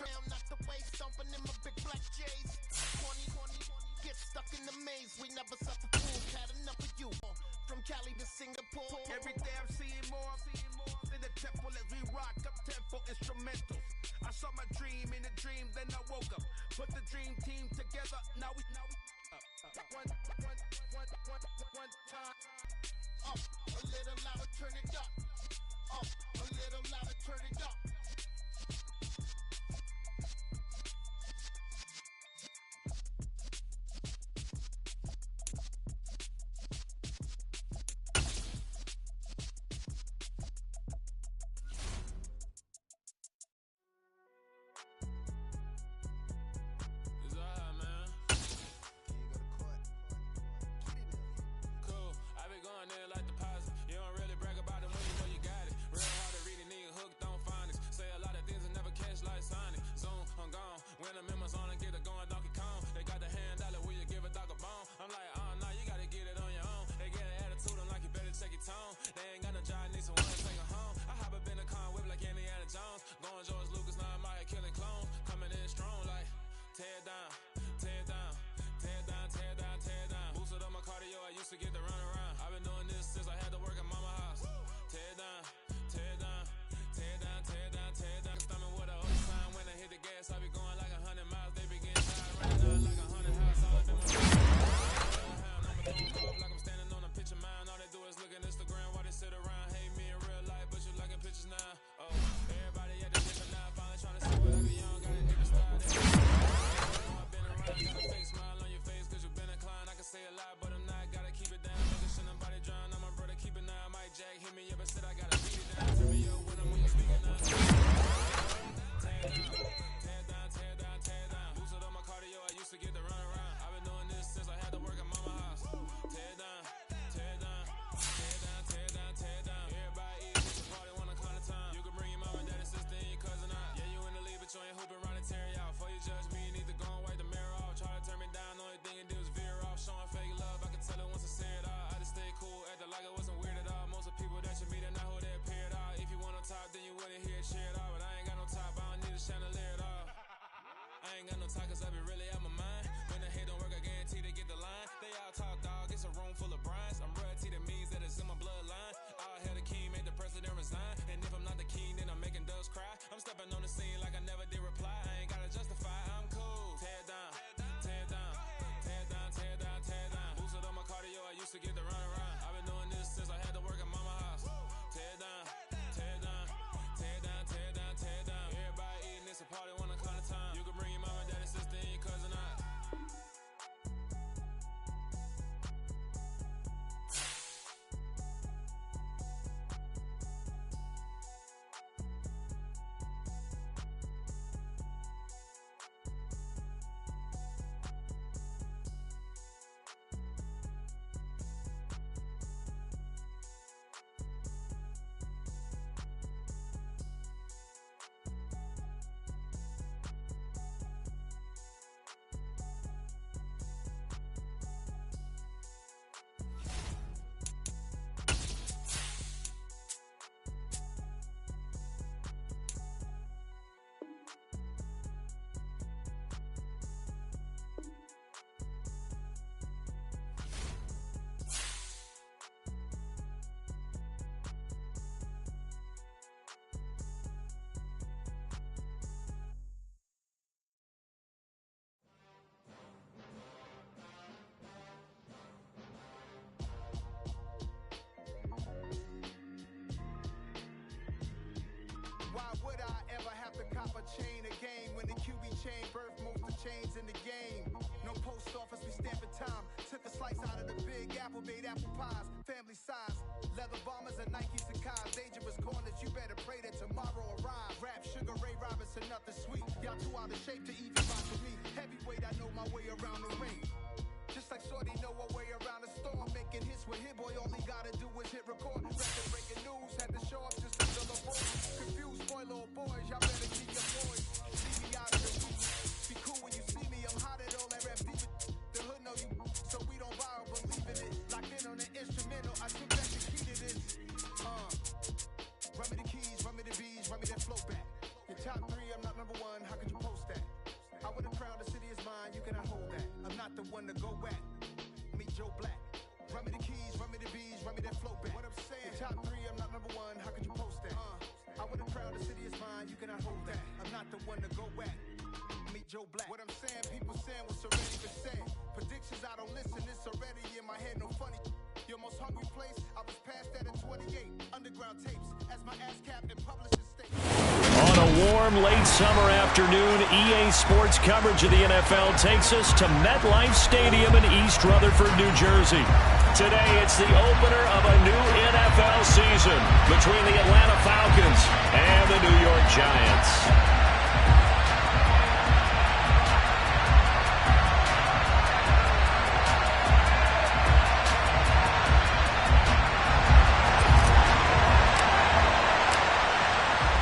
I'm not the way, stomping in my big black J's. 20, get stuck in the maze. We never suffer fools, had enough of you. From Cali to Singapore. Every day I'm seeing more in the temple as we rock up tempo instrumentals. I saw my dream in a dream, then I woke up. Put the dream team together. Now we one time. Up a little louder, turn it up. Up a little louder, turn it up. Chain a game when the QB chain birth most of chains in the game. No post office, we stamping time. Took a slice out of the big apple, made apple pies. Family size, leather bombers and Nike Sacai's. Dangerous corners, you better pray that tomorrow arrives. Rap, Sugar Ray Robinson, nothing sweet. Y'all too out of shape to even rock with me. Heavyweight, I know my way around the ring. Just like Shorty know her way around the storm. Making hits with Hit Boy, all he gotta do is hit record. Record breaking news, had to show up just to fill a voice. Confused boy, little boys, y'all better keep your boys. Leave me out of the week. Be cool when you see me, I'm hot at all that rap deep. The hood know you, so we don't borrow, believe in it. Locked in on the instrumental, I took back the key to this. Run me the keys, run me the bees, run me that flow back. Your top three, I'm not number one, how could you top 3, I'm not number 1. How could you post that? I would have crowned the city is mine. You cannot hold that. I'm not the one to go at. Meet Joe Black. What I'm saying, people saying what's already been said. Predictions, I don't listen. It's already in my head. No funny. Your most hungry place, I was past that at 28. Underground tapes, as my ass captain publishes state. On a warm, late summer afternoon, EA Sports coverage of the NFL takes us to MetLife Stadium in East Rutherford, New Jersey. Today, it's the opener of a new NFL season between the Atlanta Falcons and the New York Giants.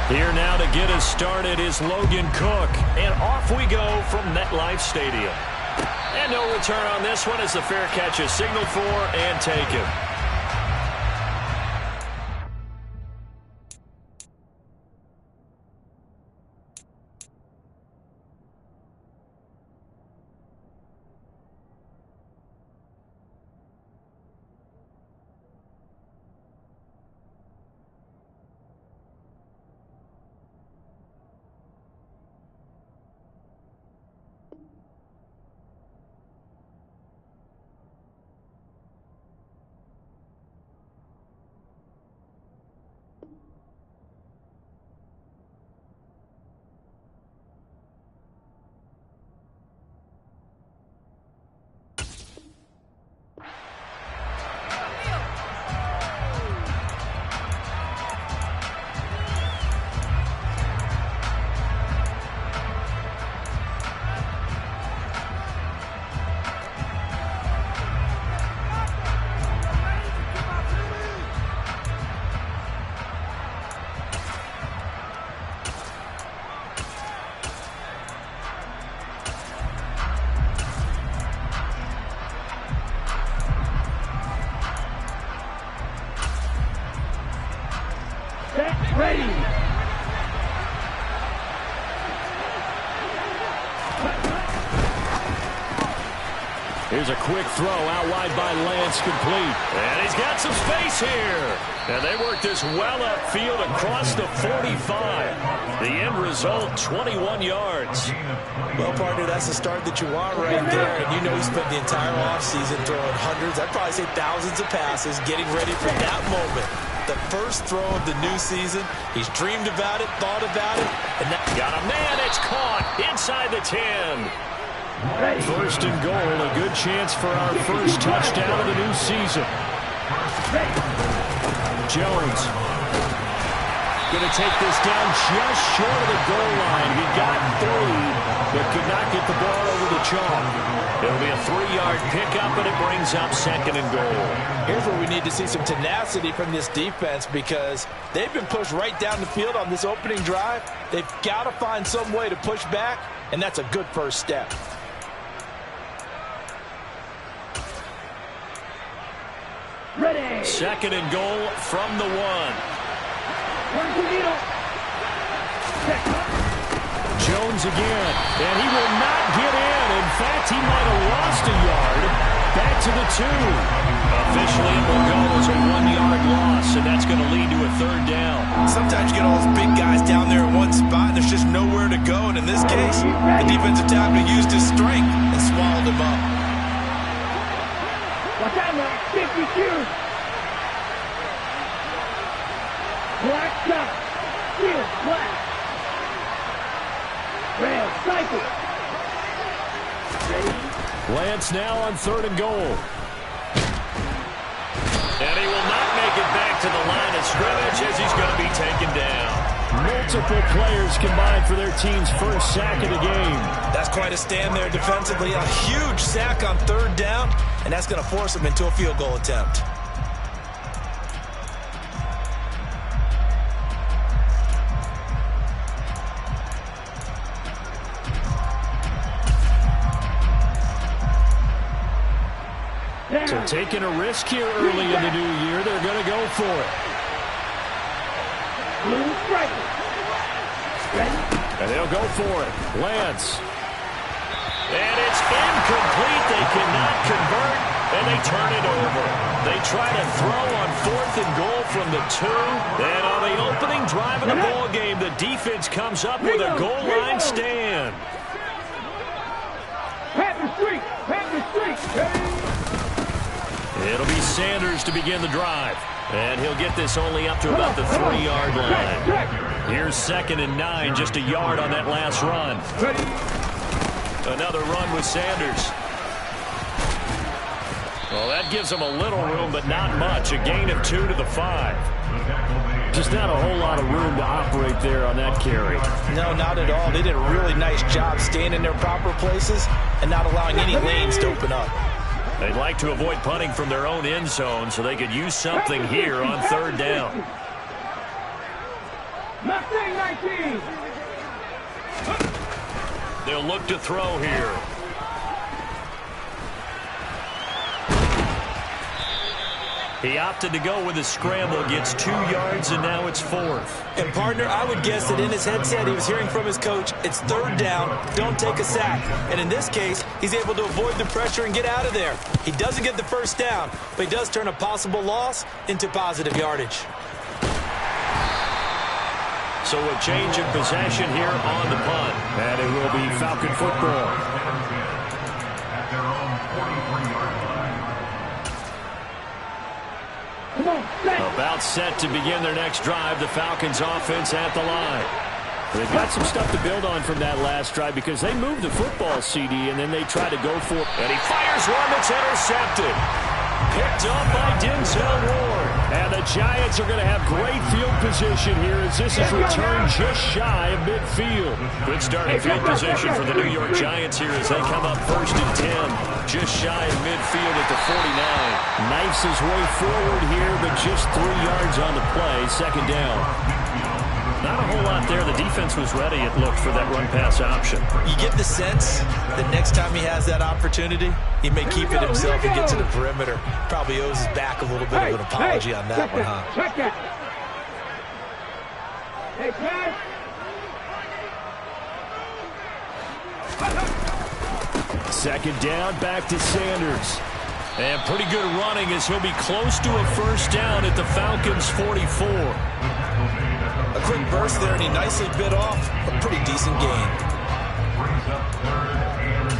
Here now to get us started is Logan Cook. And off we go from MetLife Stadium. And no return on this one as the fair catch is signaled for and taken. Here's a quick throw out wide by Lance, complete. And he's got some space here. And they work this well upfield across the 45. The end result, 21 yards. Well, partner, that's the start that you want right there. And you know he spent the entire offseason throwing hundreds, I'd probably say thousands of passes, getting ready for that moment. The first throw of the new season. He's dreamed about it, thought about it. And that got a man, it's caught inside the 10. First and goal, a good chance for our first touchdown of the new season. Jones going to take this down just short of the goal line. He got through, but could not get the ball over the chalk. It'll be a 3-yard pickup, and it brings up second and goal. Here's where we need to see some tenacity from this defense because they've been pushed right down the field on this opening drive. They've got to find some way to push back, and that's a good first step. Ready. Second and goal from the 1. Jones again, and he will not get in. In fact, he might have lost a yard. Back to the 2. Officially, it will go as a 1-yard loss, and that's going to lead to a third down. Sometimes you get all those big guys down there in one spot, and there's just nowhere to go. And in this case, the defensive tackle used his strength and swallowed him up. Watch out now, 52. Black top, steel, black. Rail, cycle. Ready? Lance now on third and goal. And he will not make it back to the line of scrimmage as he's going to be taken down. Multiple players combined for their team's first sack of the game. That's quite a stand there defensively. A huge sack on third down, and that's going to force him into a field goal attempt. So taking a risk here early in the new year, they're going to go for it. And they'll go for it. Lance. And it's incomplete. They cannot convert. And they turn it over. They try to throw on 4th and goal from the 2. And on the opening drive of the ball game, the defense comes up with a goal line stand. It'll be Sanders to begin the drive. And he'll get this only up to about the 3-yard line. Here's 2nd and 9, just a yard on that last run. Another run with Sanders. Well, that gives them a little room, but not much. A gain of 2 to the 5. Just not a whole lot of room to operate there on that carry. No, not at all. They did a really nice job staying in their proper places and not allowing any lanes to open up. They'd like to avoid punting from their own end zone so they could use something here on 3rd down. They'll look to throw here. He opted to go with a scramble, gets 2 yards, and now it's 4th. And, partner, I would guess that in his headset he was hearing from his coach, it's 3rd down, don't take a sack. And in this case, he's able to avoid the pressure and get out of there. He doesn't get the 1st down, but he does turn a possible loss into positive yardage. So a change of possession here on the punt. And it will be Falcon football. At their own 43-yard line. About set to begin their next drive. The Falcons offense at the line. They've got some stuff to build on from that last drive because they moved the football, CD, and then they try to go for it. And he fires one that's intercepted. Picked up by Denzel Ward. And the Giants are going to have great field position here as this is returned just shy of midfield. Good starting field position for the New York Giants here as they come up 1st and 10. Just shy of midfield at the 49. Knifes his way forward here, but just 3 yards on the play. 2nd down. Not a whole lot there. The defense was ready, it looked, for that run-pass option. You get the sense that next time he has that opportunity, he may keep it himself and get to the perimeter. Probably owes his back a little bit of an apology on that one, huh? Check that. Hey, pass. 2nd down, back to Sanders. And pretty good running as he'll be close to a 1st down at the Falcons' 44. A quick burst there, and he nicely bit off a pretty decent gain. Brings up 3rd and 2.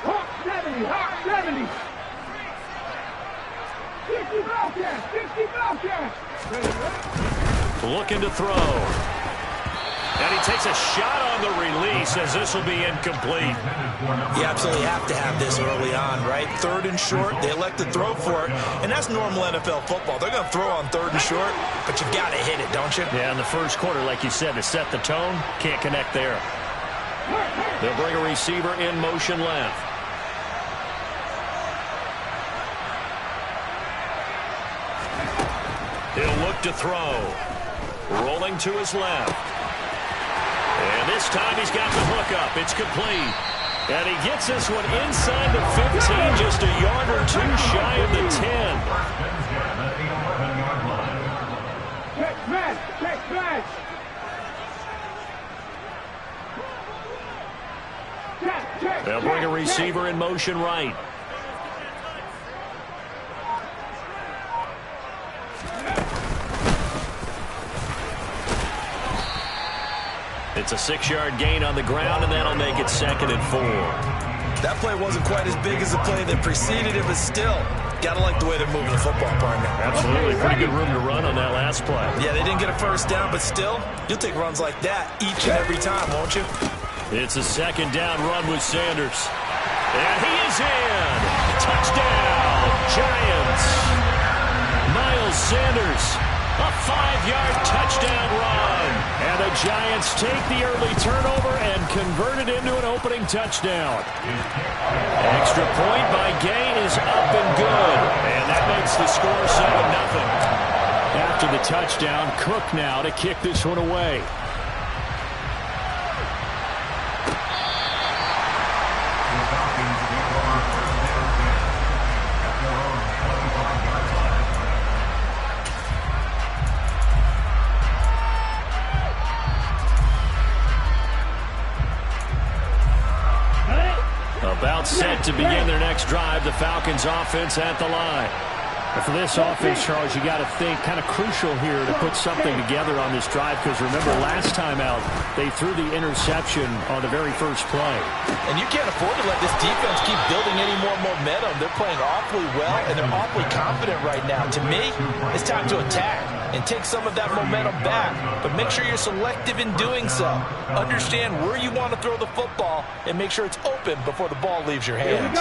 Hawk 70, Hawk 70. 60 Bobcats, 60 Bobcats. Looking to throw. And he takes a shot on the release as this will be incomplete. You absolutely have to have this early on, right? 3rd and short, they elect to throw for it, and that's normal NFL football. They're going to throw on 3rd and short, but you've got to hit it, don't you? Yeah, in the 1st quarter, like you said, to set the tone, can't connect there. They'll bring a receiver in motion left. He'll look to throw. Rolling to his left. And this time he's got the hook up. It's complete. And he gets this one inside the 15, just a yard or 2 shy of the 10. Check match, check match. They'll bring a receiver in motion right. It's a 6-yard gain on the ground, and that'll make it 2nd and 4. That play wasn't quite as big as the play that preceded it, but still, gotta like the way they're moving the football, partner. Absolutely. Pretty good room to run on that last play. Yeah, they didn't get a 1st down, but still, you'll take runs like that each and every time, won't you? It's a 2nd down run with Sanders. And he is in. Touchdown, Giants. Miles Sanders, a 5-yard touchdown run. And the Giants take the early turnover and convert it into an opening touchdown. Extra point by Gay is up and good. And that makes the score 7-0. After the touchdown, Cook now to kick this one away. set to begin their next drive. The Falcons offense at the line. And for this offense, Charles, you got to think kind of crucial here to put something together on this drive, because remember last time out they threw the interception on the very first play. And you can't afford to let this defense keep building any more momentum. They're playing awfully well, and they're awfully confident right now. To me, it's time to attack and take some of that momentum back, but make sure you're selective in doing so. Understand where you want to throw the football and make sure it's open before the ball leaves your hands.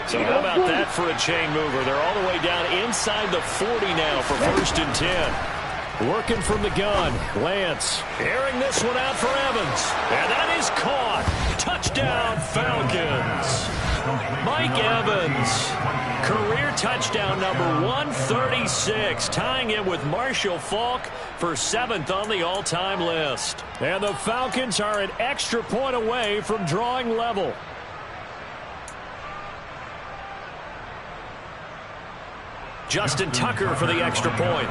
So how about that for a chain mover? They're all the way down inside the 40 now for 1st and 10. Working from the gun. Lance airing this one out for Evans. And that is caught. Touchdown, Falcons. Mike Evans. Career touchdown number 136. Tying it with Marshall Faulk for 7th on the all-time list. And the Falcons are an extra point away from drawing level. Justin Tucker for the extra point.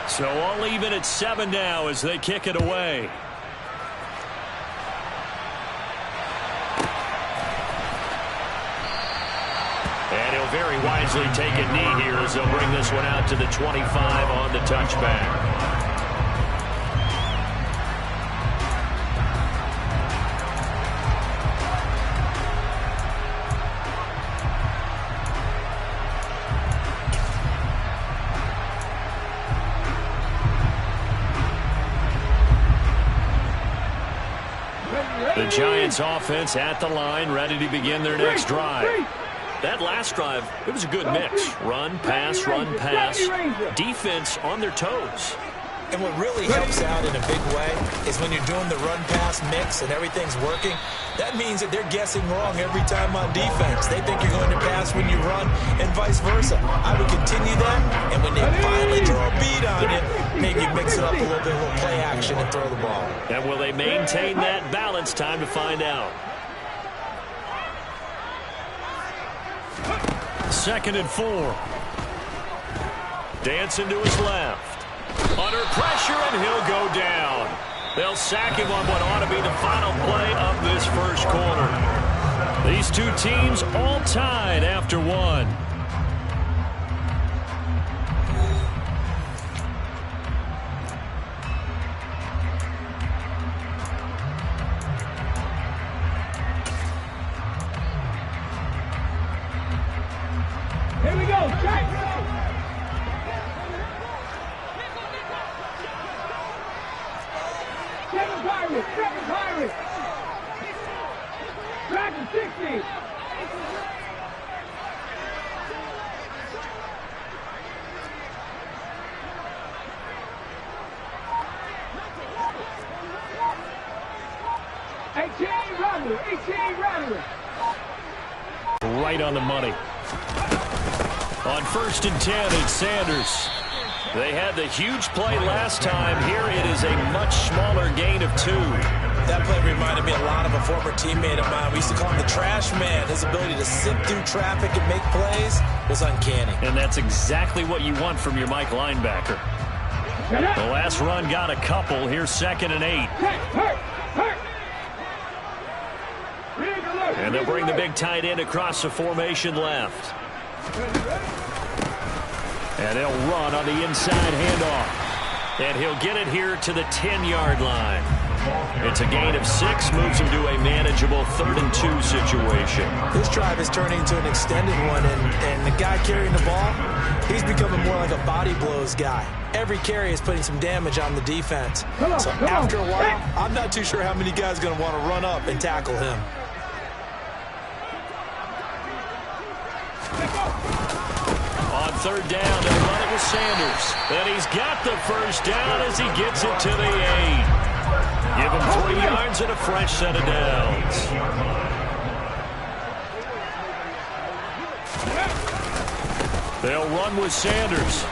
So all even at 7 now as they kick it away. And he'll very wisely take a knee here as they'll bring this one out to the 25 on the touchback. The Giants offense at the line, ready to begin their next drive. That last drive, it was a good mix. Run, pass, defense on their toes. And what really helps out in a big way is when you're doing the run-pass mix and everything's working, that means that they're guessing wrong every time on defense. They think you're going to pass when you run and vice versa. I would continue that, and when they finally draw a beat on you, maybe mix it up a little bit, a little play action and throw the ball. And will they maintain that balance? Time to find out. 2nd and 4. Dancing to his left. Under pressure, and he'll go down. They'll sack him on what ought to be the final play of this first quarter. These two teams all tied after 1. Here we go, check. Seven Pirates. Dragon 60. Right on the money. On 1st and 10, it's Sanders. They had the huge play last time. Here it is a much smaller gain of 2. That play reminded me a lot of a former teammate of mine. We used to call him the trash man. His ability to sit through traffic and make plays was uncanny. And that's exactly what you want from your Mike linebacker. The last run got a couple. Here's 2nd and 8. And they'll bring the big tight end across the formation left. And they'll run on the inside handoff. And he'll get it here to the 10-yard line. It's a gain of 6, moves him to a manageable 3rd and 2 situation. This drive is turning into an extended one, and the guy carrying the ball, he's becoming more like a body blows guy. Every carry is putting some damage on the defense. So after a while, I'm not too sure how many guys are going to want to run up and tackle him. On 3rd down, they'll run it with Sanders. And he's got the first down as he gets it to the 8. Give him 3 yards and a fresh set of downs. They'll run with Sanders.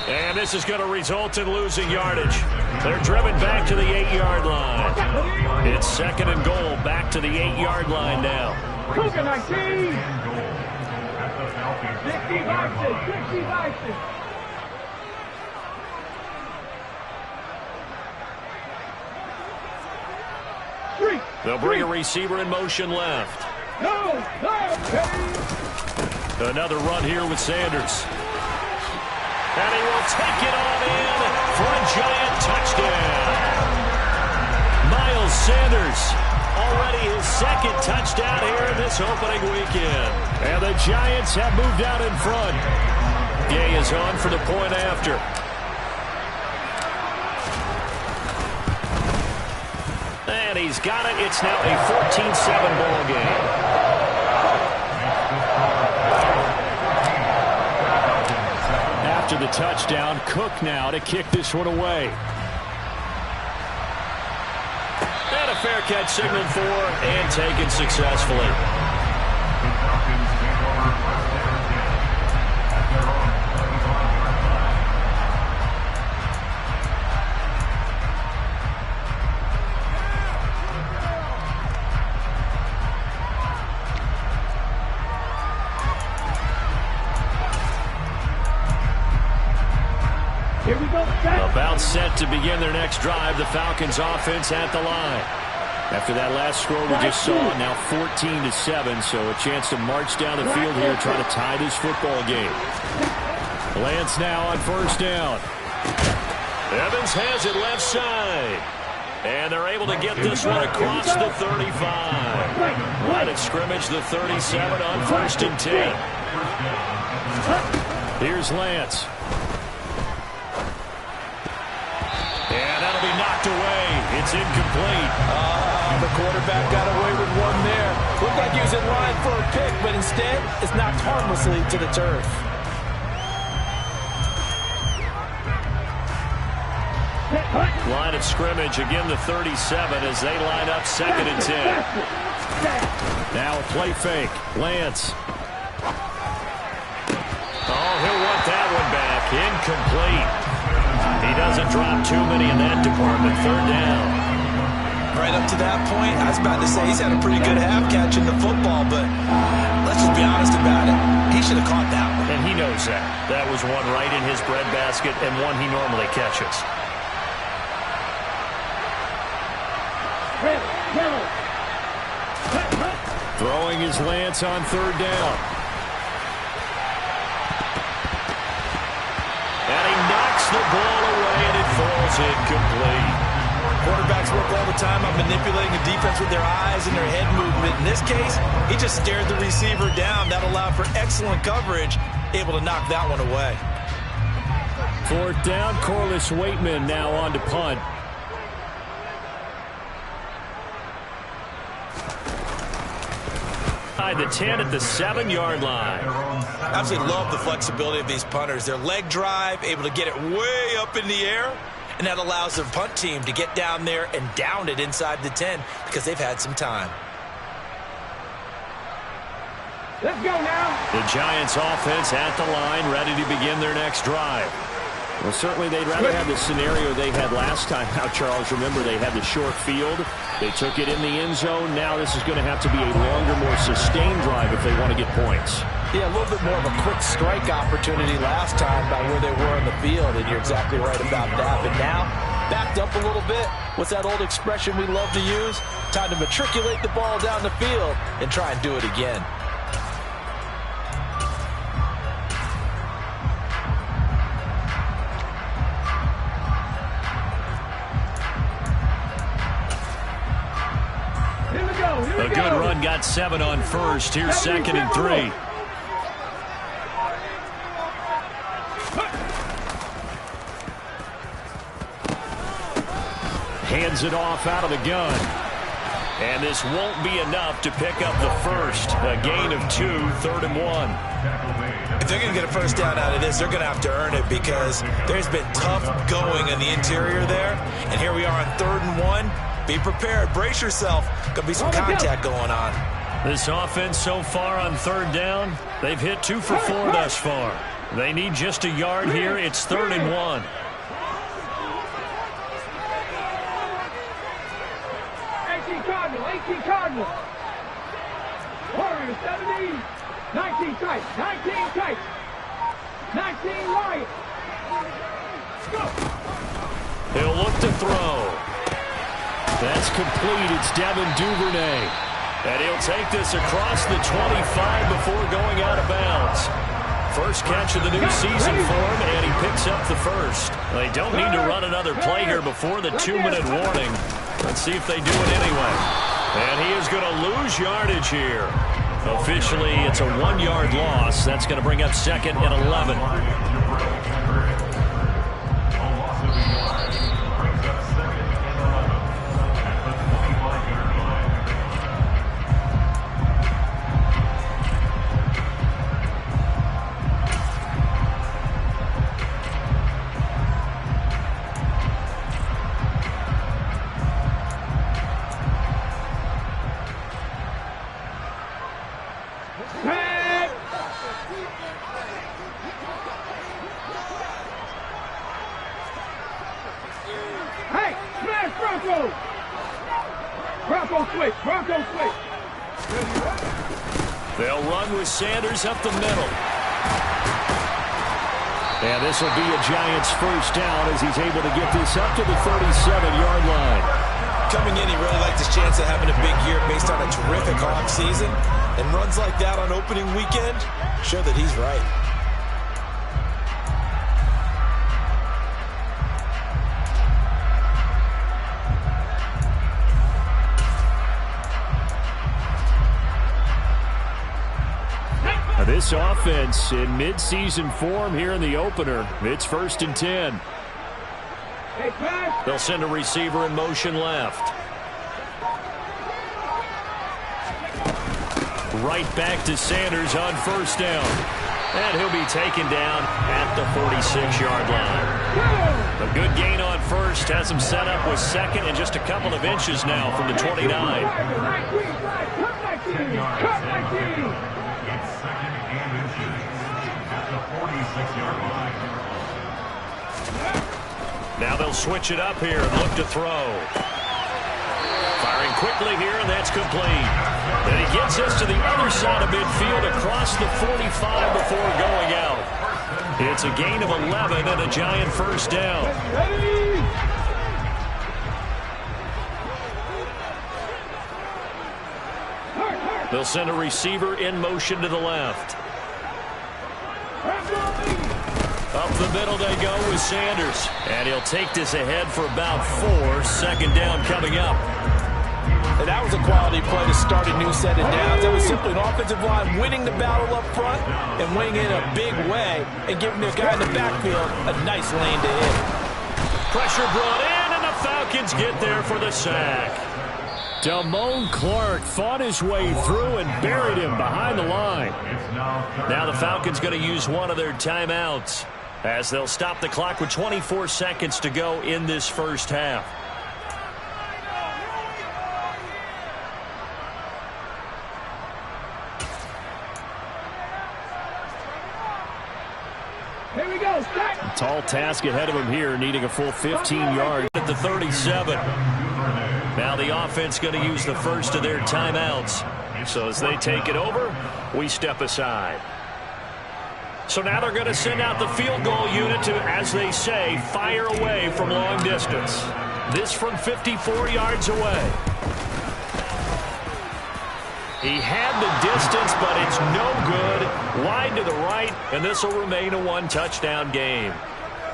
And this is going to result in losing yardage. They're driven back to the 8-yard line. It's 2nd and goal, back to the 8-yard line now. They'll bring a receiver in motion left. Another run here with Sanders. And he will take it on in for a giant touchdown. Miles Sanders, already his second touchdown here in this opening weekend. And the Giants have moved out in front. Gay is on for the point after. And he's got it. It's now a 14-7 ball game. After the touchdown, Cook now to kick this one away. And a fair catch signaled for and taken successfully. About set to begin their next drive. The Falcons offense at the line. After that last score we just saw, now 14-7, so a chance to march down the field here, try to tie this football game. Lance now on first down. Evans has it left side. And they're able to get this one across the 35. Line of scrimmage, the 37 on 1st and 10. Here's Lance. And that'll be knocked away. It's incomplete. The quarterback got away with one there. Looked like he was in line for a pick, but instead it's knocked harmlessly to the turf. Line of scrimmage, again the 37 as they line up 2nd and 10. Now a play fake. Lance. Oh, he'll want that one back. Incomplete. He doesn't drop too many in that department. 3rd down. Right up to that point, I was about to say he's had a pretty good half catching the football, but let's just be honest about it. He should have caught that one. And he knows that. That was one right in his breadbasket and one he normally catches. Throwing his Lance on 3rd down. And he knocks the ball away, and it falls incomplete. Quarterbacks work all the time on manipulating the defense with their eyes and their head movement. In this case, he just stared the receiver down. That allowed for excellent coverage, able to knock that one away. 4th down, Corliss Waitman now on to punt. The 10 at the 7-yard line. Absolutely love the flexibility of these punters. Their leg drive, able to get it way up in the air, and that allows their punt team to get down there and down it inside the 10 because they've had some time. Let's go now. The Giants offense at the line, ready to begin their next drive. Well, certainly they'd rather have the scenario they had last time out, Charles. Remember, they had the short field. They took it in the end zone. Now this is going to have to be a longer, more sustained drive if they want to get points. Yeah, a little bit more of a quick strike opportunity last time by where they were in the field, and you're exactly right about that. But now, backed up a little bit. What's that old expression we love to use? Time to matriculate the ball down the field and try and do it again. A good run, got 7 on first. Here's 2nd and 3. Hands it off out of the gun. And this won't be enough to pick up the first. A gain of 2, 3rd and 1. If they're going to get a first down out of this, they're going to have to earn it because there's been tough going in the interior there. And here we are on 3rd and 1. Be prepared. Brace yourself. Going to be some contact going on. This offense so far on 3rd down, they've hit 2 for 4 thus far. They need just a yard here. It's 3rd and 1. 18 Cardinals. Warriors 70. 19 tight. 19 tight. 19 wide. Go. He'll look to throw. That's complete. It's Devin Duvernay. And he'll take this across the 25 before going out of bounds. First catch of the new season for him, and he picks up the first. They don't need to run another play here before the 2-minute warning. Let's see if they do it anyway. And he is going to lose yardage here. Officially, it's a 1-yard loss. That's going to bring up second and 11. They'll run with Sanders up the middle. And this will be a Giants first down as he's able to get this up to the 37-yard line. Coming in, he really liked his chance of having a big year based on a terrific Hawk season. And runs like that on opening weekend show that he's right. This offense in midseason form here in the opener. It's 1st and 10. They'll send a receiver in motion left. Right back to Sanders on first down. And he'll be taken down at the 46-yard line. A good gain on first. Has him set up with second and just a couple of inches now from the 29. Now they'll switch it up here and look to throw. Firing quickly here, and that's complete. Then he gets us to the other side of midfield across the 45 before going out. It's a gain of 11 and a Giant first down. They'll send a receiver in motion to the left. Up the middle they go with Sanders. And he'll take this ahead for about 4. Second down coming up. And that was a quality play to start a new set of downs. That was simply an offensive line winning the battle up front and winning in a big way and giving their guy in the backfield a nice lane to hit. Pressure brought in, and the Falcons get there for the sack. Damone Clark fought his way through and buried him behind the line. Now the Falcons going to use one of their timeouts as they'll stop the clock with 24 seconds to go in this first half. Here we go, stack. Tall task ahead of him here, needing a full 15 yards at the 37. Now the offense going to use the first of their timeouts. So as they take it over, we step aside. So now they're going to send out the field goal unit to, as they say, fire away from long distance. This from 54 yards away. He had the distance, but it's no good. Wide to the right, and this will remain a one-touchdown game.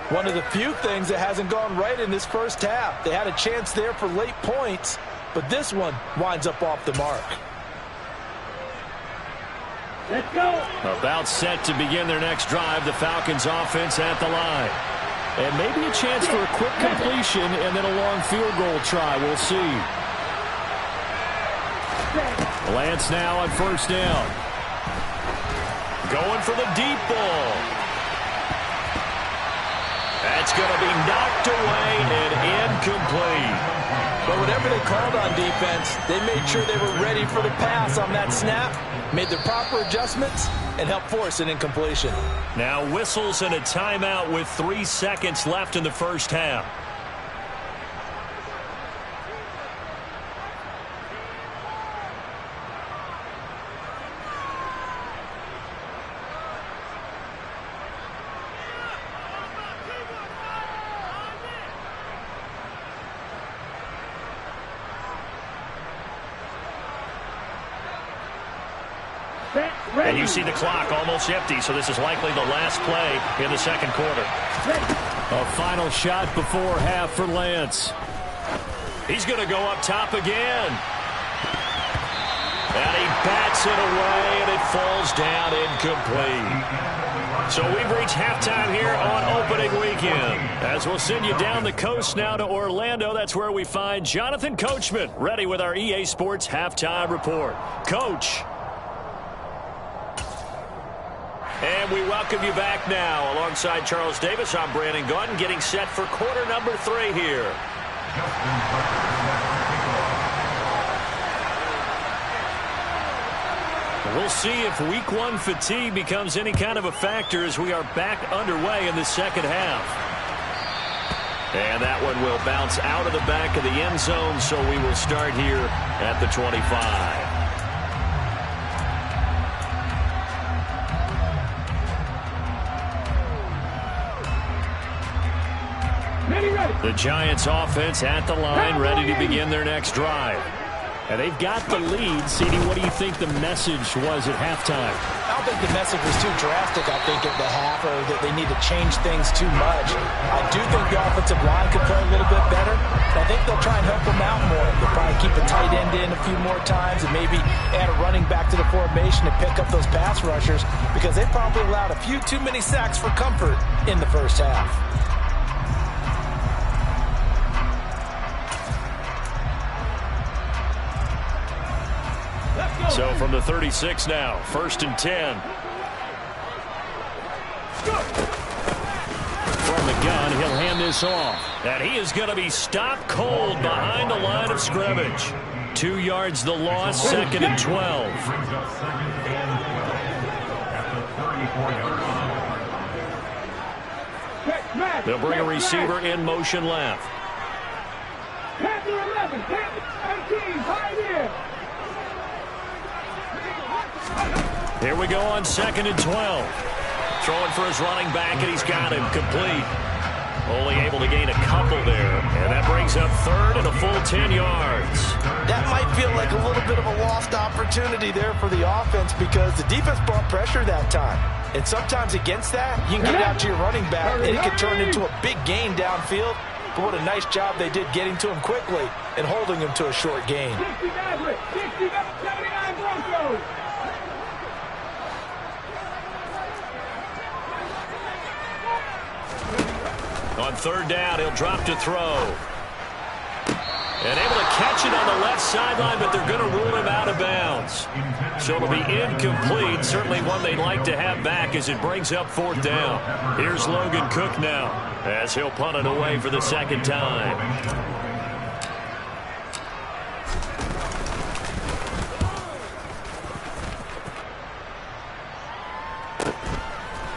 One of the few things that hasn't gone right in this first half. They had a chance there for late points, but this one winds up off the mark. Let's go. About set to begin their next drive, the Falcons offense at the line. And maybe a chance for a quick completion and then a long field goal try. We'll see. Lance now on first down. Going for the deep ball. That's going to be knocked away and incomplete. But whatever they called on defense, they made sure they were ready for the pass on that snap, made the proper adjustments, and helped force an incompletion. Now whistles and a timeout with 3 seconds left in the first half. Set, ready. And you see the clock almost empty, so this is likely the last play in the second quarter. A final shot before half for Lance. He's going to go up top again. And he bats it away, and it falls down incomplete. So we've reached halftime here on opening weekend. As we'll send you down the coast now to Orlando, that's where we find Jonathan Coachman, ready with our EA Sports halftime report. Coach. And we welcome you back now. Alongside Charles Davis, I'm Brandon Gaudin, getting set for quarter number 3 here. We'll see if week 1 fatigue becomes any kind of a factor as we are back underway in the second half. And that one will bounce out of the back of the end zone, so we will start here at the 25. The Giants offense at the line, ready to begin their next drive. And they've got the lead. CD, what do you think the message was at halftime? I don't think the message was too drastic, I think, at the half, or that they need to change things too much. I do think the offensive line could play a little bit better. I think they'll try and help them out more. They'll probably keep a tight end in a few more times and maybe add a running back to the formation to pick up those pass rushers, because they probably allowed a few too many sacks for comfort in the first half. So from the 36 now, 1st and 10. From the gun, he'll hand this off. And he is going to be stopped cold behind the line of scrimmage. 2 yards the loss, 2nd and 12. They'll bring a receiver in motion left. Panther 11, Panther 18, right here. Here we go on 2nd and 12. Throwing for his running back, and he's got him complete. Only able to gain a couple there. And that brings up 3rd and a full 10 yards. That might feel like a little bit of a lost opportunity there for the offense, because the defense brought pressure that time. And sometimes against that, you can get out to your running back, and it can turn into a big gain downfield. But what a nice job they did getting to him quickly and holding him to a short gain. 69 Broncos. On 3rd down, he'll drop to throw. And able to catch it on the left sideline, but they're going to rule him out of bounds. So it'll be incomplete. Certainly one they'd like to have back as it brings up 4th down. Here's Logan Cook now as he'll punt it away for the 2nd time.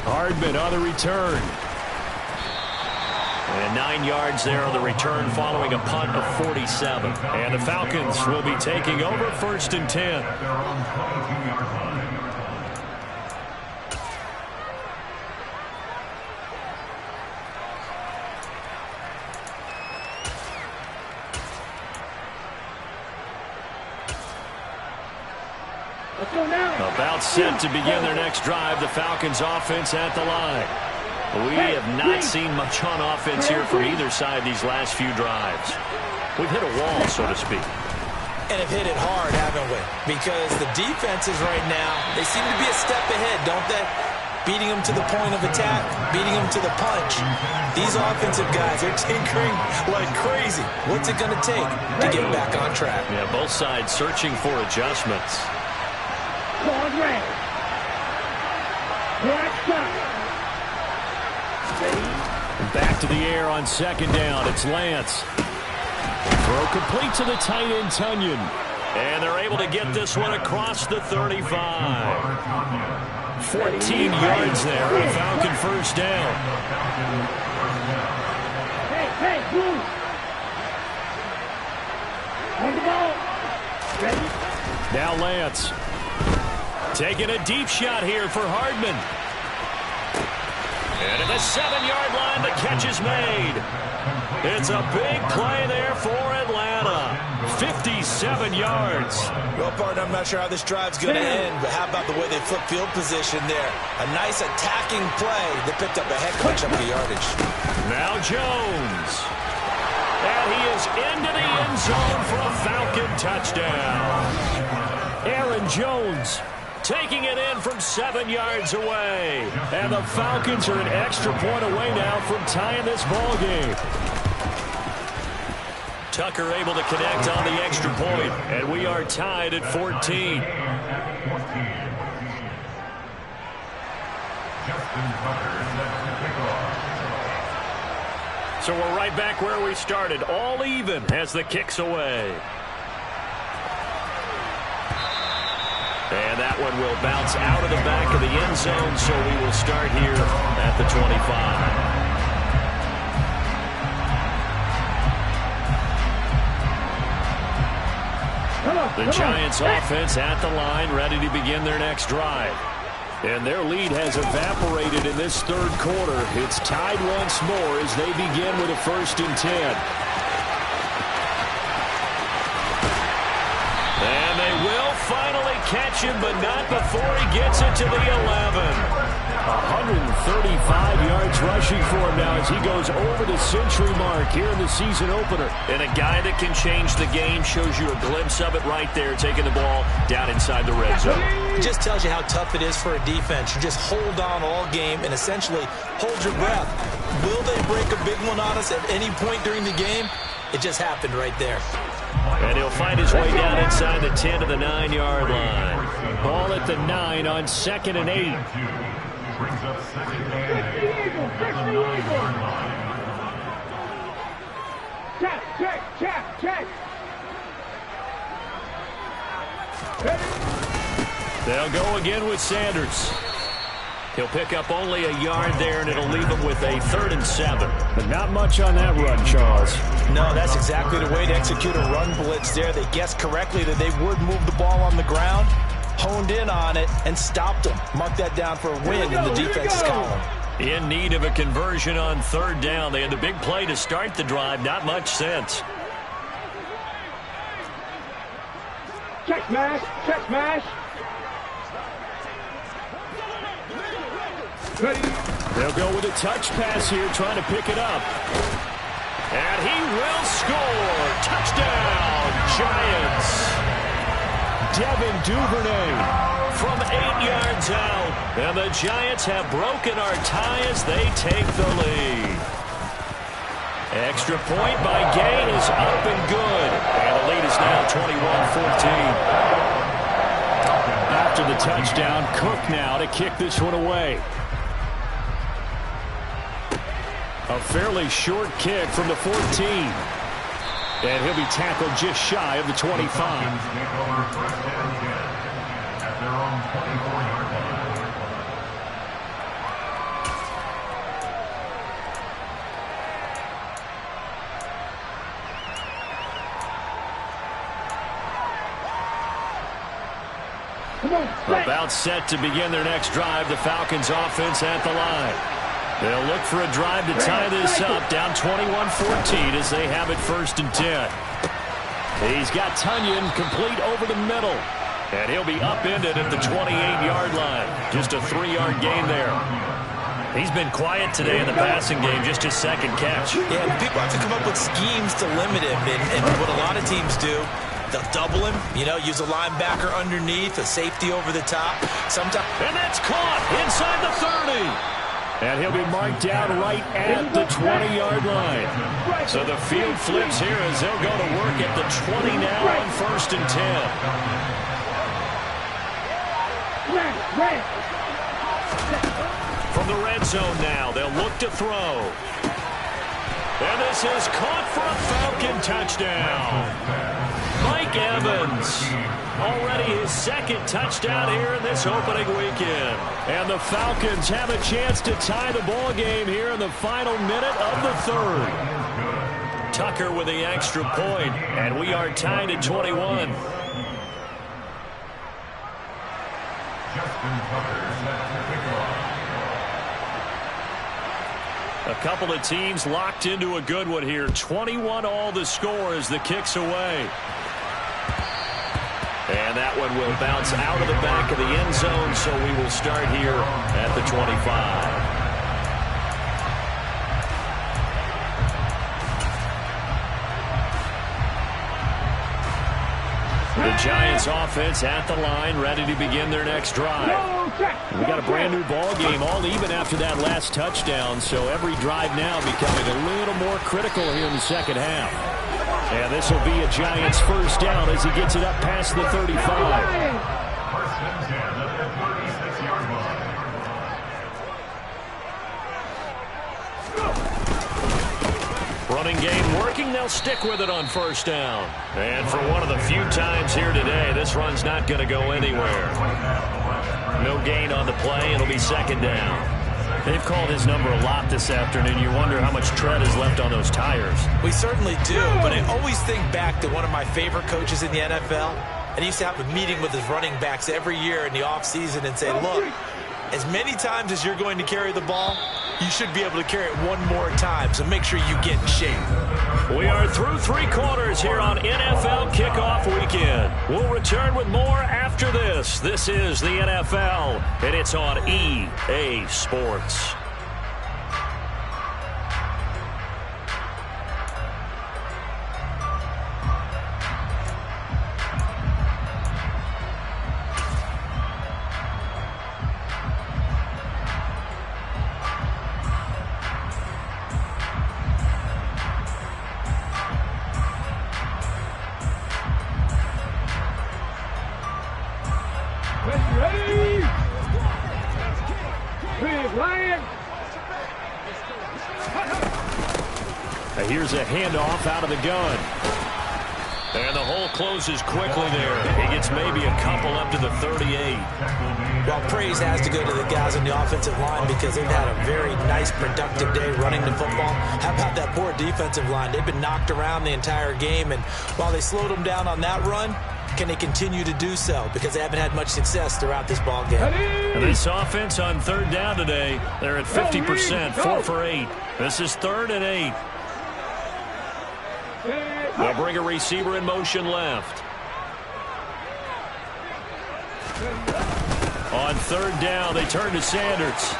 Hardman on the return. And 9 yards there on the return following a punt of 47. And the Falcons will be taking over 1st and 10. About set to begin their next drive. The Falcons offense at the line. We have not seen much on offense here from either side these last few drives. We've hit a wall, so to speak. And have hit it hard, haven't we? Because the defenses right now, they seem to be a step ahead, don't they? Beating them to the point of attack, beating them to the punch. These offensive guys are tinkering like crazy. What's it going to take to get back on track? Yeah, both sides searching for adjustments. Back to the air on 2nd down. It's Lance. Throw complete to the tight end, Tunyon. And they're able to get this one across the 35. 14 yards there. A Falcon 1st down. Hey, move. On the ball. Ready? Now Lance. Taking a deep shot here for Hardman. And at the 7-yard line, the catch is made. It's a big play there for Atlanta. 57 yards. Well, partner, I'm not sure how this drive's going to end, but how about the way they flip field position there? A nice attacking play. They picked up a heck of a chunk of yardage. Now Jones. And he is into the end zone for a Falcon touchdown. Aaron Jones taking it in from 7 yards away. And the Falcons are an extra point away now from tying this ball game. Tucker able to connect on the extra point, and we are tied at 14. So we're right back where we started, all even as the kick's away. And that one will bounce out of the back of the end zone, so we will start here at the 25. The Giants offense at the line, ready to begin their next drive. And their lead has evaporated in this third quarter. It's tied once more as they begin with a 1st and 10. And they will finally catch him, but not before he gets it to the 11. 135 yards rushing for him now as he goes over the century mark here in the season opener. And a guy that can change the game, shows you a glimpse of it right there, taking the ball down inside the red zone. It just tells you how tough it is for a defense. You just hold on all game and essentially hold your breath. Will they break a big one on us at any point during the game? It just happened right there. And he'll find his way down inside the 10 to the 9-yard line. Ball at the 9 on 2nd and 8. Brings up 2nd and 9-yard line. Check. They'll go again with Sanders. He'll pick up only a yard there, and it'll leave him with a 3rd and 7. But not much on that run, Charles. No, that's exactly the way to execute a run blitz there. They guessed correctly that they would move the ball on the ground, honed in on it, and stopped them. Mark that down for a win in the defense's column. In need of a conversion on 3rd down. They had the big play to start the drive. Not much sense. Check smash. They'll go with a touch pass here, trying to pick it up. And he will score. Touchdown, Giants. Devin Duvernay from 8 yards out. And the Giants have broken our tie as they take the lead. Extra point by Gay is up and good. And the lead is now 21-14. After the touchdown, Cook now to kick this one away. A fairly short kick from the 14. And he'll be tackled just shy of the 25. About set to begin their next drive. The Falcons offense at the line. They'll look for a drive to tie this up, down 21-14 as they have it 1st and 10. He's got Tunyon complete over the middle, and he'll be upended at the 28-yard line. Just a 3-yard gain there. He's been quiet today in the passing game, just his 2nd catch. Yeah, people have to come up with schemes to limit him, and what a lot of teams do, they'll double him, use a linebacker underneath, a safety over the top. Sometimes. And that's caught inside the 30. And he'll be marked down right at the 20-yard line. So the field flips here as they'll go to work at the 20 now on 1st and 10. From the red zone now, they'll look to throw. And this is caught for a Falcon touchdown. Mike Evans, already his 2nd touchdown here in this opening weekend. And the Falcons have a chance to tie the ball game here in the final minute of the 3rd. Tucker with the extra point, and we are tied at 21. A couple of teams locked into a good one here. 21-all the score as the kick's away. And that one will bounce out of the back of the end zone, so we will start here at the 25. The Giants offense at the line, ready to begin their next drive. We got a brand new ball game, all even after that last touchdown, so every drive now becoming a little more critical here in the second half. And this will be a Giants first down as he gets it up past the 35. First and 10 at the 36-yard line. Running game working. They'll stick with it on first down. And for one of the few times here today, this run's not going to go anywhere. No gain on the play. It'll be second down. They've called his number a lot this afternoon. You wonder how much tread is left on those tires. We certainly do, but I always think back to one of my favorite coaches in the NFL. And he used to have a meeting with his running backs every year in the offseason and say, look, as many times as you're going to carry the ball, you should be able to carry it one more time, so make sure you get in shape. We are through three quarters here on NFL Kickoff Weekend. We'll return with more after this. This is the NFL, and it's on EA Sports. Here's a handoff out of the gun. And the hole closes quickly there. He gets maybe a couple up to the 38. Well, praise has to go to the guys on the offensive line because they've had a very nice, productive day running the football. How about that poor defensive line? They've been knocked around the entire game, and while they slowed them down on that run, can they continue to do so? Because they haven't had much success throughout this ball game. And this offense on third down today, they're at 50%, 4 for 8. This is 3rd and 8. They'll bring a receiver in motion left. On third down, they turn to Sanders.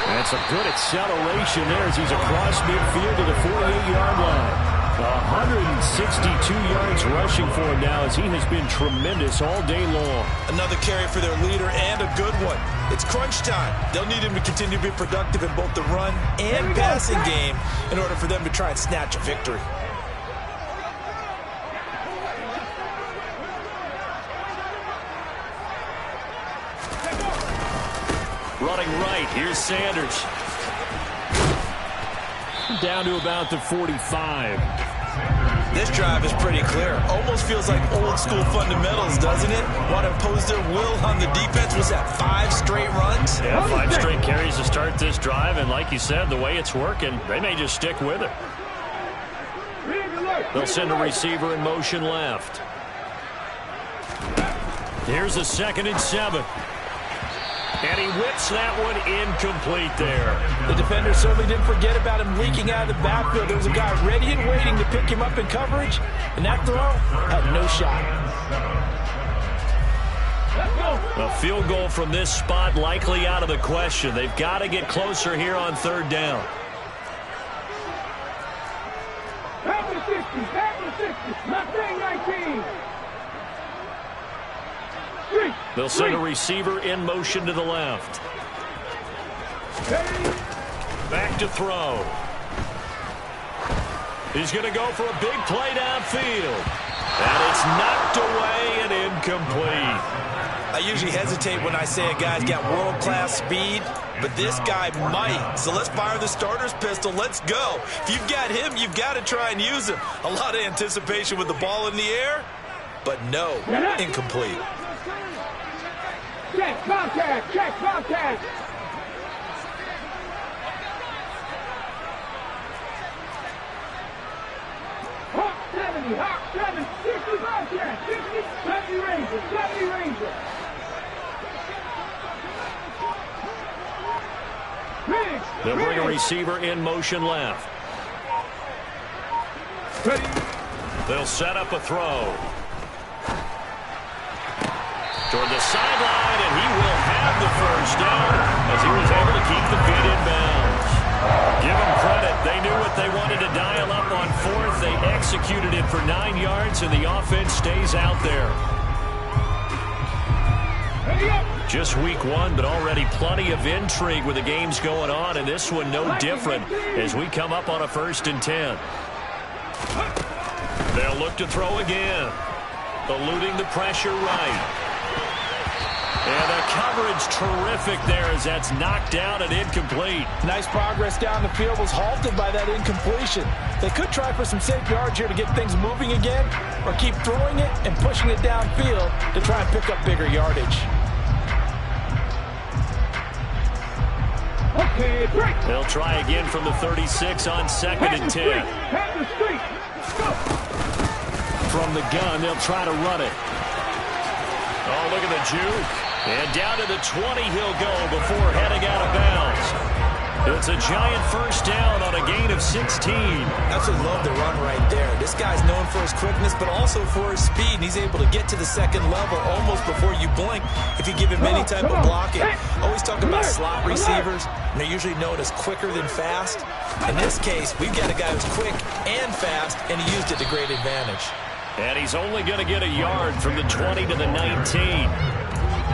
That's a good acceleration there as he's across midfield to the 48-yard line. 162 yards rushing for him now as he has been tremendous all day long. Another carry for their leader and a good one. It's crunch time. They'll need him to continue to be productive in both the run and passing game in order for them to try and snatch a victory. Running right, here's Sanders. Down to about the 45. This drive is pretty clear. Almost feels like old school fundamentals, doesn't it? Want to impose their will on the defense. Was that 5 straight runs? Yeah, 5 straight carries to start this drive, and like you said, the way it's working, they may just stick with it. They'll send a receiver in motion left. Here's a 2nd and 7. And he whips that one incomplete there. The defender certainly didn't forget about him leaking out of the backfield. There was a guy ready and waiting to pick him up in coverage, and that throw had no shot. A field goal from this spot likely out of the question. They've got to get closer here on third down. Back to 60, not saying 19. They'll send a receiver in motion to the left. Back to throw. He's going to go for a big play downfield. And it's knocked away and incomplete. I usually hesitate when I say a guy's got world-class speed, but this guy might. So let's fire the starter's pistol. Let's go. If you've got him, you've got to try and use him. A lot of anticipation with the ball in the air, but no, incomplete. Check contact, check contact. Hawk 70, Hawk 7, 60 contact, 60, 70 Ranger, 70 Ranger. Big They'll bring a receiver in motion left. They'll set up a throw. Toward the sideline, and he will have the first down as he was able to keep the feet in bounds. Give them credit. They knew what they wanted to dial up on fourth. They executed it for 9 yards, and the offense stays out there. Just week one, but already plenty of intrigue with the games going on, and this one no different as we come up on a 1st and 10. They'll look to throw again. Eluding the pressure right. And the coverage terrific there as that's knocked down and incomplete. Nice progress down the field was halted by that incompletion. They could try for some safe yards here to get things moving again, or keep throwing it and pushing it downfield to try and pick up bigger yardage. Okay, break. They'll try again from the 36 on 2nd and 10. From the gun, they'll try to run it. Oh, look at the juke. And down to the 20 he'll go before heading out of bounds. It's a giant first down on a gain of 16. Absolutely love the run right there. This guy's known for his quickness, but also for his speed. And he's able to get to the 2nd level almost before you blink if you give him any type of blocking. Always talk about slot receivers, and they're usually known as quicker than fast. In this case, we've got a guy who's quick and fast, and he used it to great advantage. And he's only going to get a yard from the 20 to the 19.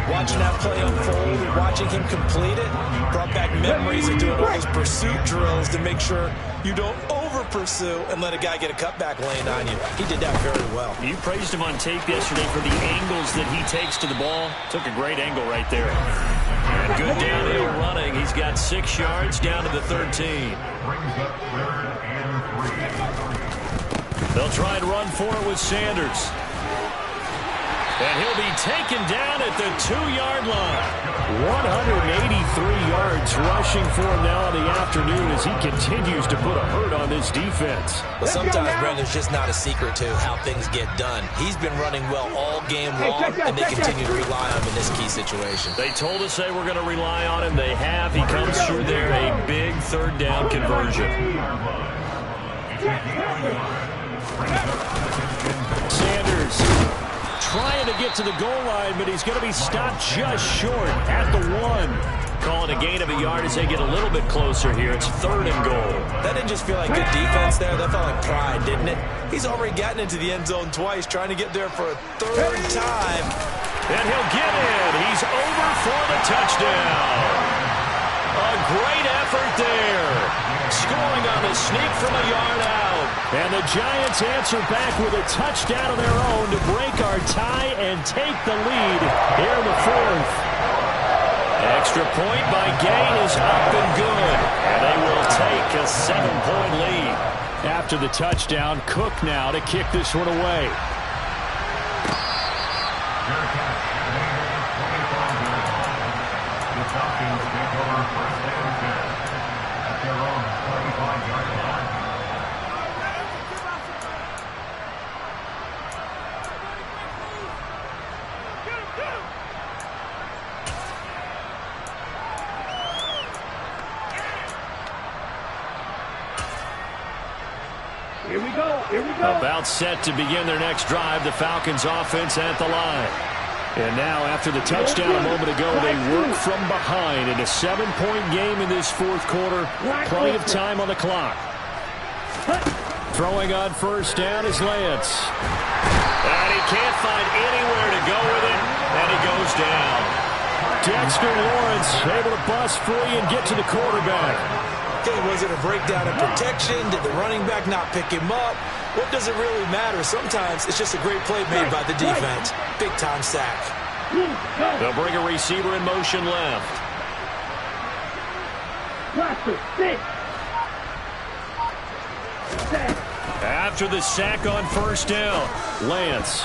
Watching that play unfold and watching him complete it brought back memories of doing all those pursuit drills to make sure you don't over-pursue and let a guy get a cutback lane on you. He did that very well. You praised him on tape yesterday for the angles that he takes to the ball. Took a great angle right there. And good downhill running. He's got 6 yards down to the 13. Brings up 3rd and 3. They'll try and run for it with Sanders. And he'll be taken down at the 2-yard line. 183 yards rushing for him now in the afternoon as he continues to put a hurt on this defense. Well, sometimes, Brandon, it's just not a secret to how things get done. He's been running well all game long, and they continue to rely on him in this key situation. They told us they were going to rely on him. They have. He comes through there, a big 3rd down conversion. Sanders trying to get to the goal line, but he's going to be stopped just short at the 1. Calling a gain of a yard as they get a little bit closer here. It's 3rd and goal. That didn't just feel like good defense there. That felt like pride, didn't it? He's already gotten into the end zone twice, trying to get there for a 3rd time. And he'll get in. He's over for the touchdown. A great effort there. Scoring on the sneak from a yard out. And the Giants answer back with a touchdown of their own to break our tie and take the lead here in the 4th. Extra point by Gay is up and good. And they will take a 7-point lead. After the touchdown, Cook now to kick this one away. The Falcons take over 1st and 10 at their own 25-yard line. Here we go. Here we go. About set to begin their next drive. The Falcons offense at the line. And now, after the touchdown a moment ago, they work from behind in a 7-point game in this 4th quarter. Plenty of time on the clock. Throwing on 1st down is Lance. And he can't find anywhere to go with it, and he goes down. Dexter Lawrence able to bust free and get to the quarterback. Okay, was it a breakdown in protection? Did the running back not pick him up? What does it really matter? Sometimes it's just a great play made by the defense. Big-time sack. They'll bring a receiver in motion left. After the sack on 1st down, Lance.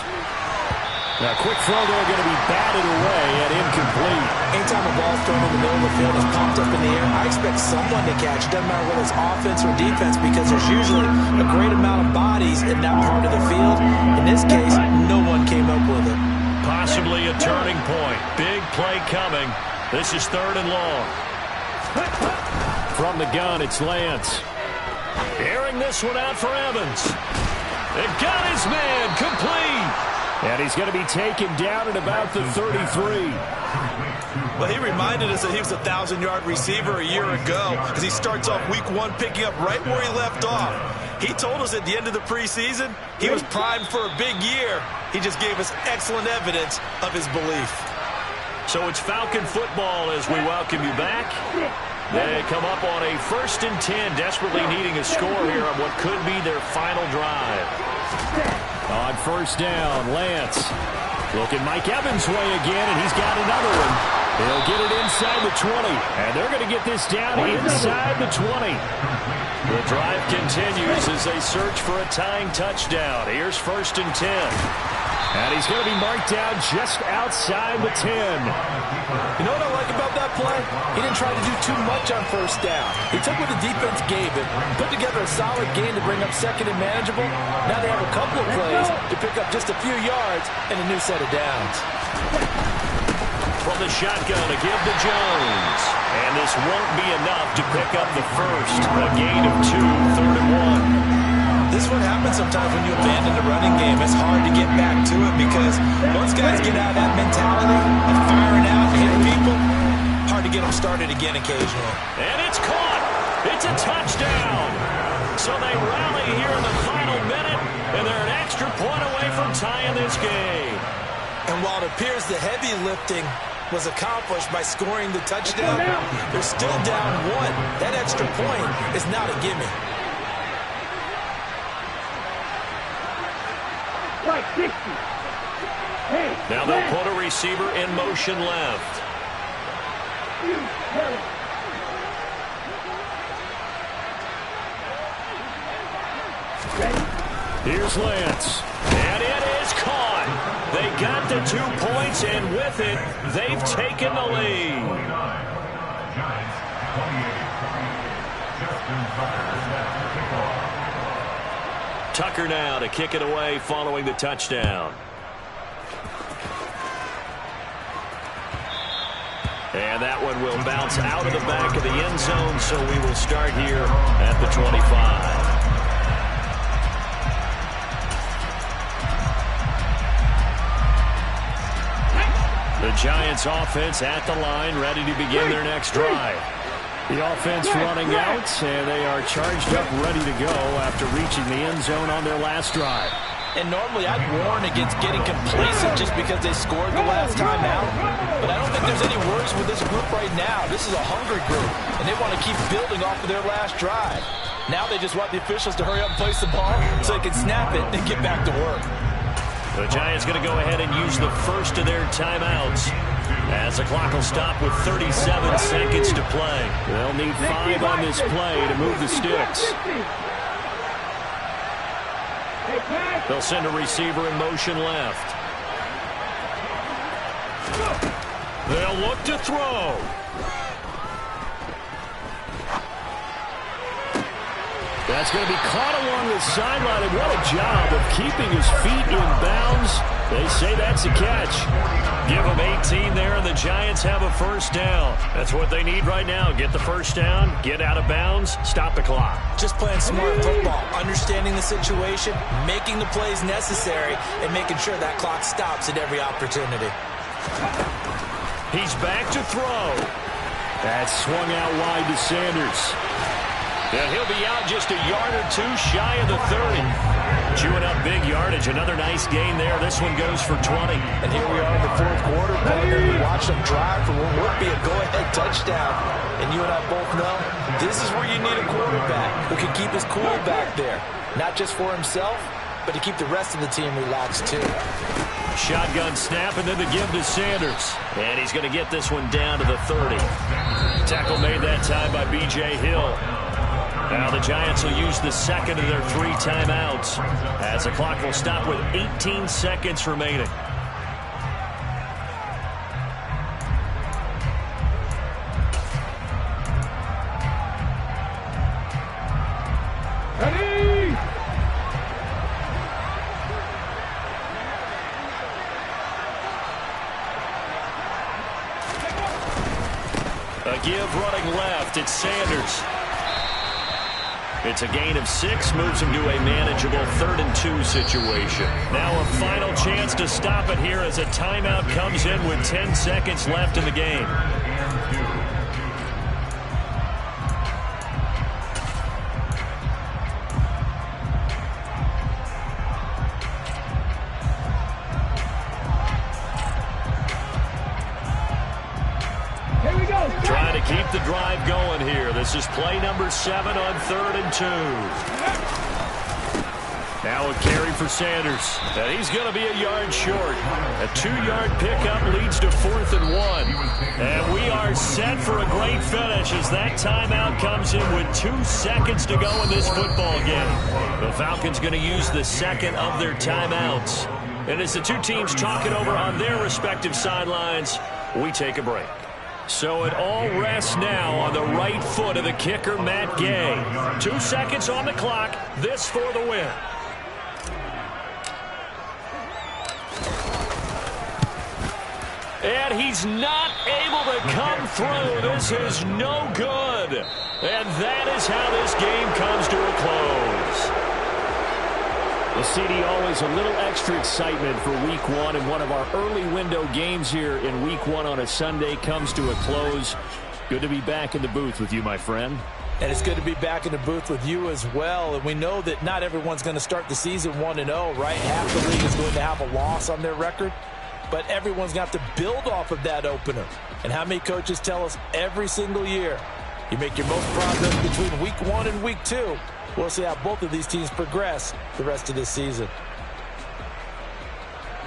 Now, quick throw there going to be batted away and incomplete. Anytime a ball's thrown in the middle of the field is popped up in the air, I expect someone to catch. Doesn't matter whether it's offense or defense, because there's usually a great amount of bodies in that part of the field. In this case, no one came up with it. Possibly a turning point. Big play coming. This is 3rd and long. From the gun, it's Lance. Airing this one out for Evans. It got his man complete. And he's going to be taken down at about the 33. Well, he reminded us that he was a 1,000-yard receiver a year ago as he starts off week 1 picking up right where he left off. He told us at the end of the preseason he was primed for a big year. He just gave us excellent evidence of his belief. So it's Falcon football as we welcome you back. They come up on a 1st and 10, desperately needing a score here on what could be their final drive. On 1st down, Lance looking Mike Evans' way again, and he's got another one. He'll get it inside the 20, and they're going to get this down inside the 20. The drive continues as they search for a tying touchdown. Here's 1st and 10. And he's going to be marked down just outside the 10. You know what I like about that play? He didn't try to do too much on 1st down. He took what the defense gave him, put together a solid game to bring up 2nd and manageable. Now they have a couple of plays to pick up just a few yards and a new set of downs. From the shotgun, a give to Jones. And this won't be enough to pick up the first. A gain of 2, 3rd and 1. This is what happens sometimes when you abandon the running game. It's hard to get back to it because once guys get out of that mentality of firing out and hitting people, hard to get them started again occasionally. And it's caught. It's a touchdown. So they rally here in the final minute, and they're an extra point away from tying this game. And while it appears the heavy lifting was accomplished by scoring the touchdown, they're still down 1. That extra point is not a gimme. Now they'll put a receiver in motion left. Here's Lance. And it is caught. They got the 2 points, and with it, they've taken the lead. Tucker now to kick it away following the touchdown. And that one will bounce out of the back of the end zone, so we will start here at the 25. The Giants offense at the line, ready to begin their next drive. The offense running out, and they are charged up, ready to go after reaching the end zone on their last drive. And normally I'd warn against getting complacent just because they scored the last time out. But I don't think there's any worries with this group right now. This is a hungry group, and they want to keep building off of their last drive. Now they just want the officials to hurry up and place the ball so they can snap it and get back to work. The Giants going to go ahead and use the first of their timeouts as the clock will stop with 37 seconds to play. They'll need 5 on this play to move the sticks. They'll send a receiver in motion left. They'll look to throw. That's going to be caught along the sideline, and what a job of keeping his feet in bounds. They say that's a catch. Give them 18 there, and the Giants have a 1st down. That's what they need right now. Get the 1st down, get out of bounds, stop the clock. Just playing smart football, understanding the situation, making the plays necessary, and making sure that clock stops at every opportunity. He's back to throw. That's swung out wide to Sanders. And he'll be out just a yard or 2 shy of the 30. Chewing up big yardage. Another nice gain there. This one goes for 20. And here we are in the 4th quarter, partner. We watch them drive for what would be a go-ahead touchdown. And you and I both know this is where you need a quarterback who can keep his cool back there. Not just for himself, but to keep the rest of the team relaxed too. Shotgun snap, and then the give to Sanders. And he's going to get this one down to the 30. Tackle made that time by B.J. Hill. Now the Giants will use the 2nd of their 3 timeouts as the clock will stop with 18 seconds remaining. Ready! A give running left. It's Sanders. It's a gain of 6, moves him to a manageable 3rd and 2 situation. Now a final chance to stop it here as a timeout comes in with 10 seconds left in the game. Trying to keep the drive going here. This is play number 7 on 3rd and 2. Now a carry for Sanders. And he's going to be a yard short. A 2-yard pickup leads to 4th and 1. And we are set for a great finish as that timeout comes in with 2 seconds to go in this football game. The Falcons going to use the second of their timeouts. And as the two teams talk it over on their respective sidelines, we take a break. So it all rests now on the right foot of the kicker, Matt Gay. 2 seconds on the clock. This for the win. And he's not able to come through. This is no good. And that is how this game comes to a close. Well, CD, always a little extra excitement for Week 1, and one of our early window games here in Week 1 on a Sunday comes to a close. Good to be back in the booth with you, my friend. And it's good to be back in the booth with you as well. And we know that not everyone's going to start the season 1-0, right? Half the league is going to have a loss on their record, but everyone's got to build off of that opener. And how many coaches tell us every single year, you make your most progress between Week 1 and Week 2. We'll see how both of these teams progress the rest of this season.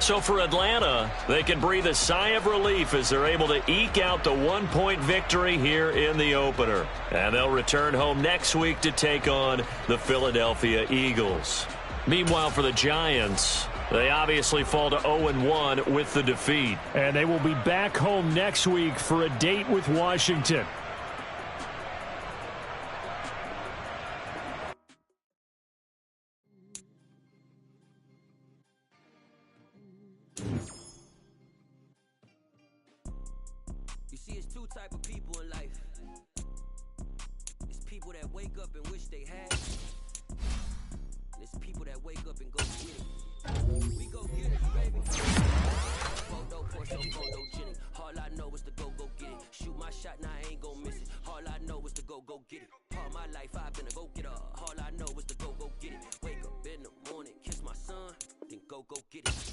So for Atlanta, they can breathe a sigh of relief as they're able to eke out the 1-point victory here in the opener. And they'll return home next week to take on the Philadelphia Eagles. Meanwhile, for the Giants, they obviously fall to 0-1 with the defeat. And they will be back home next week for a date with Washington. You see, it's 2 type of people in life. It's people that wake up and wish they had. And it's people that wake up and go get it. We go get it, baby. Photo, photogenic. All I know is to go get it. Shoot my shot, now I ain't gon' miss it. All I know is to go get it. All my life I've been a go-getter. All I know is to go get it. Wake up in the morning, kiss my son, then go get it.